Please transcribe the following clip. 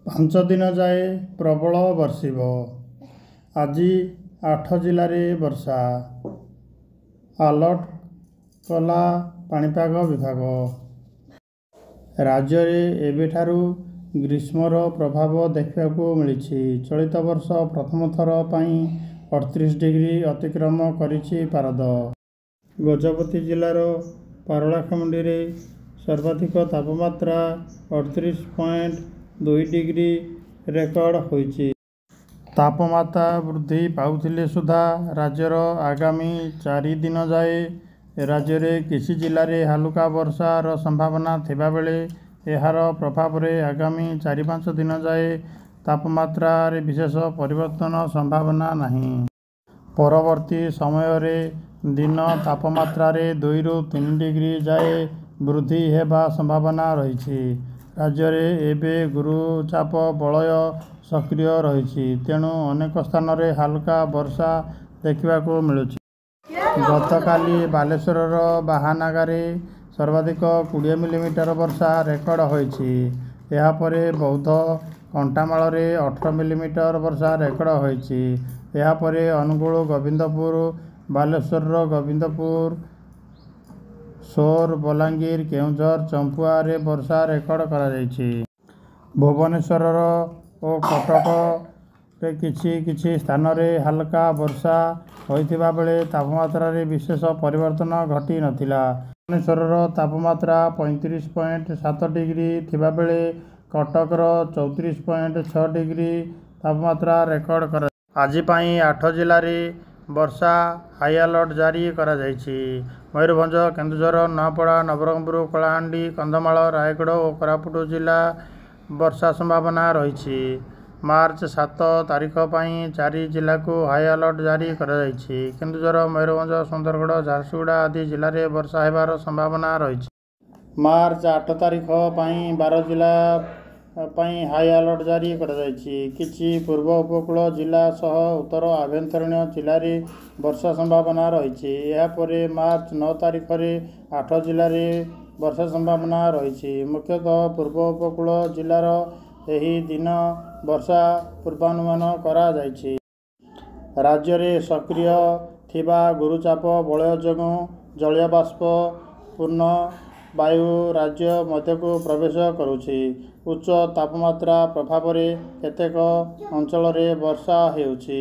5 दिन जाए प्रबल बर्षिब। आज 8 जिले वर्षा अलर्ट कला पाणीपाग विभाग। राज्य में एबेठारु ग्रीष्मर प्रभाव देखा मिली। चलित वर्ष प्रथम थर पर 38 डिग्री अतिक्रम करिछि पारद। गजपति जिलार पारलाखेमुंडी में सर्वाधिक तापमात्रा 38.2 डिग्री रेकर्ड होइछि। तापमात्रा वृद्धि पाउथिले सुधा राज्यर आगामी 4 दिन जाए राज्य में किसी जिले में हालुका वर्षार संभावना थिबा बेले एहार प्रभाव में आगामी 4-5 दिन जाए तापमात्रा रे विशेष परिवर्तन संभावना नहीं। परवर्ती समय रे दिन तापमात्रा रे 2-3 डिग्री जाए वृद्धि हेबा संभावना रही। राज्य में एबे गुरुचाप बलय सक्रिय रही, तेणु अनेक स्थान रे हालुका वर्षा देखा मिलुछि। गतकाली बालेश्वरर बाहानगारे सर्वाधिक 20 मिलीमीटर वर्षा रेकर्ड होइछि। एहा परे बौद्ध कंटामाल रे 18 मिलीमीटर वर्षा रेकर्ड होइछि। एहा परे अनुगुल, गोविंदपुर, बालेश्वर, गोविंदपुर, सोर, बलांगीर, केउझर, चंपुआ रे वर्षा रेकर्ड करा जाइछि। भुवनेश्वर और कटक रे किछि स्थान रे हल्का वर्षा होइथिबा बेले तापमात्रा रे विशेष परिवर्तन घटी नथिला। भुवनेश्वर तापमात्रा 35.7 डिग्री थिबा बेले कटकर 34.6 डिग्री तापमात्रा रेकर्ड करा। आज 8 जिले में वर्षा हाई अलर्ट जारी करा जाइछि। मयूरभंज, केन्दुझर, नूआपड़ा, नवरंगपुर, कलाहांडी, कंधमाल, रायगढ़ और कोरापुट जिला वर्षा संभावना रही। मार्च 7 तारीख पर 4 जिला को हाई अलर्ट जारी करा जाइछि। केन्दुझर, मयूरभंज, सुंदरगढ़, झारसुगुड़ा आदि जिले में वर्षा हेबार संभावना रही। मार्च 8 तारीख पर 12 जिला पर हाई अलर्ट जारी करा जाइछि। किछि पूर्व उपकूल जिला सह उत्तर आभ्यंतरीण जिले में वर्षा संभावना रही। यापर मार्च 9 तारीख में 8 जिले में वर्षा संभावना रही। मुख्यतः पूर्व उपकूल जिलार एही दिन वर्षा पूर्वानुमान करा जाइछि। राज्य में सक्रिय थिबा गुरुचाप बलय जोगुं जलीय बाष्प पूर्ण वायु राज्य मध्यकू प्रवेश करुछि। उच्च तापमात्रा प्रभाव में केतेक अंचल रे वर्षा हेउछि।